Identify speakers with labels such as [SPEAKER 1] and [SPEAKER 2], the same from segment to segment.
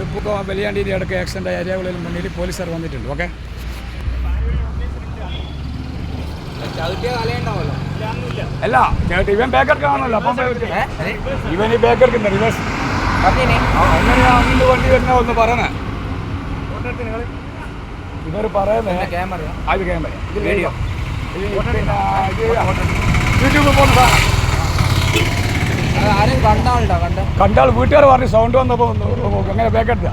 [SPEAKER 1] ഇപ്പോൾ വലിയാണ്ടിൻ്റെ അടുക്ക് ആക്സിഡൻ്റ് ഏരിയകളിൽ മുന്നിൽ പോലീസുകാർ വന്നിട്ടുണ്ട്. ഓക്കെ, അല്ല ഇവൻ ബേക്കർക്കാണല്ലോ. അപ്പം ഇവൻ ഈ ബേക്കർക്ക് റിവേഴ്സ് അങ്ങനെയാ അങ്ങോട്ട് വണ്ടി വരുന്ന ഒന്ന് പറയണേ. ഇവർ പറയുന്നത് അത് ക്യാമറ ഇത് വീഡിയോ യൂട്യൂബിൽ പോകുന്ന സാധനം കണ്ടാൽ വീട്ടുകാർ പറഞ്ഞു സൗണ്ട് വന്നപ്പോൾ അങ്ങനെ ബേക്കെടുത്ത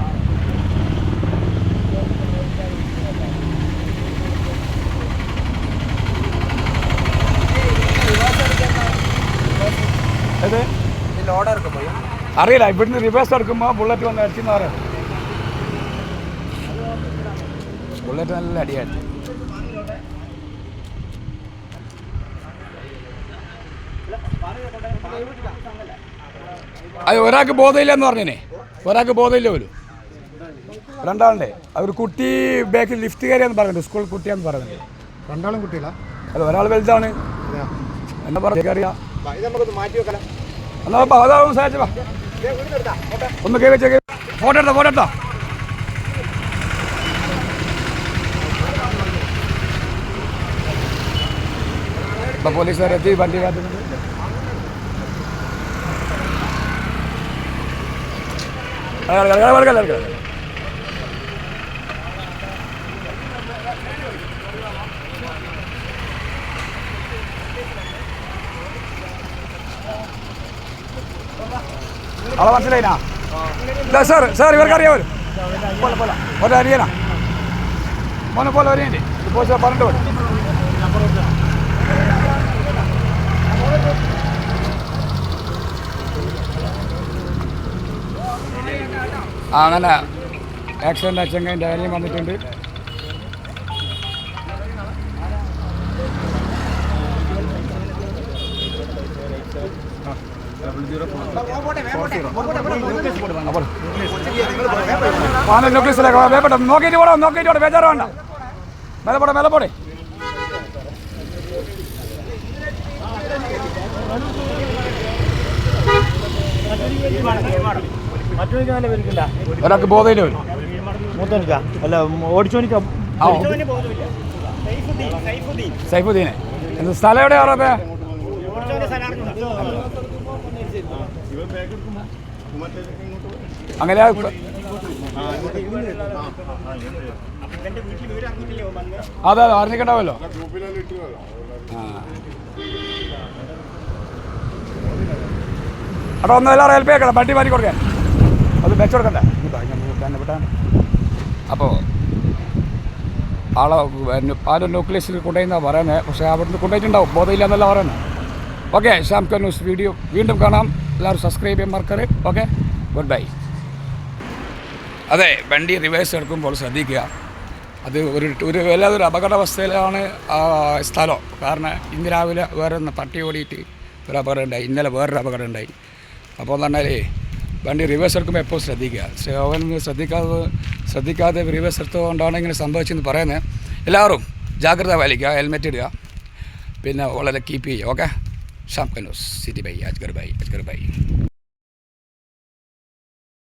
[SPEAKER 1] അറിയില്ല. ഇവിടുന്ന് റിവേഴ്സ് എടുക്കുമ്പോൾ ബുള്ളറ്റ് വന്ന് അടിച്ചെന്ന് പറയാം. ബുള്ളറ്റ് നല്ല അടിയായിട്ട് അത് ഒരാൾക്ക് ബോധമില്ല എന്ന് പറഞ്ഞേ. ഒരാൾക്ക് ബോധമില്ല പോലും. രണ്ടാളുടെ അവർ കുട്ടി ബാക്കിൽ ലിഫ്റ്റ് കയറിയാന്ന് പറയുന്നുണ്ട്. സ്കൂൾ കുട്ടിയാന്ന് പറയുന്നുണ്ട്.
[SPEAKER 2] രണ്ടാളും കുട്ടികളാ?
[SPEAKER 1] അല്ല, ഒരാൾ വലുതാണ്. എന്താ പറയാ അതാവും സാധിച്ച ഒന്ന് കയറി വെച്ച ഫോട്ടോ എടുത്തോ. ഇപ്പം പോലീസുകാരെത്തി വണ്ടി കാത്തുന്നുണ്ട്. ആളെ മനസ്സിലായിനാ? സാർ ഇവർക്കറിയാമല്ലോ. പോലെ അറിയാനാ മോനെ പോലെ അറിയണ്ടേ? ഇപ്പോൾ പറഞ്ഞിട്ട് പോയി. അങ്ങനെ ആക്സിഡൻ്റ് അച്ചങ്ങൻ്റെ കാര്യം വന്നിട്ടുണ്ട്. നോക്കിയിട്ട് പോടോ ബേജാറ് വേണ്ട. മേലെ പോടെ. ഒരാൾക്ക് ബോധമില്ല വരും.
[SPEAKER 2] മൂത്തോനിക്കാ അല്ല ഓടിച്ചോനിക്കാ?
[SPEAKER 1] സൈഫുദ്ദീനെ. എന്ത് സ്ഥലം എവിടെയാ പറഞ്ഞത്? അങ്ങനെ അതെ അറിഞ്ഞിട്ടുണ്ടാവല്ലോ. അവിടെ ഒന്ന് എല്ലാവരും ഹെൽപ്പ് ചെയ്യണം. വണ്ടി മാറ്റി കൊടുക്കാൻ അത് വെച്ച് കൊടുക്കണ്ടേ? അപ്പോൾ ആളെ ആരും ന്യൂക്ലിയസിൽ കൊണ്ടുപോയെന്നാണ് പറയുന്നത്. പക്ഷേ അവിടുന്ന് കൊണ്ടുപോയിട്ടുണ്ടാവും. ബോധമില്ല എന്നല്ല പറയുന്നത്. ഓക്കെ, ഷാംക ന്യൂസ് വീഡിയോ വീണ്ടും കാണാം. എല്ലാവരും സബ്സ്ക്രൈബ് ചെയ്യാൻ മറക്കരുത്. Okay, good bye. അതെ, വണ്ടി റിവേഴ്സ് എടുക്കുമ്പോൾ ശ്രദ്ധിക്കുക. അത് ഒരു വല്ലാതൊരു അപകടാവസ്ഥയിലാണ് സ്ഥലം. കാരണം ഇന്ന് രാവിലെ വേറെ പട്ടി ഓടിയിട്ട് ഒരു അപകടം ഉണ്ടായി. ഇന്നലെ വേറൊരു അപകടം ഉണ്ടായി. അപ്പോൾ എന്ന് പറഞ്ഞാൽ വണ്ടി റിവേഴ്സ് എടുക്കുമ്പോൾ എപ്പോൾ ശ്രദ്ധിക്കുക. അവൻ ശ്രദ്ധിക്കാതെ റിവേഴ്സ് എടുത്തുകൊണ്ടാണ് ഇങ്ങനെ സംഭവിച്ചെന്ന് പറയുന്നത്. എല്ലാവരും ജാഗ്രത പാലിക്കുക, ഹെൽമെറ്റ് ഇടുക, പിന്നെ വളരെ കീപ്പ് ചെയ്യുക. ഓക്കെ, ഷാംക news city by Ajgar by.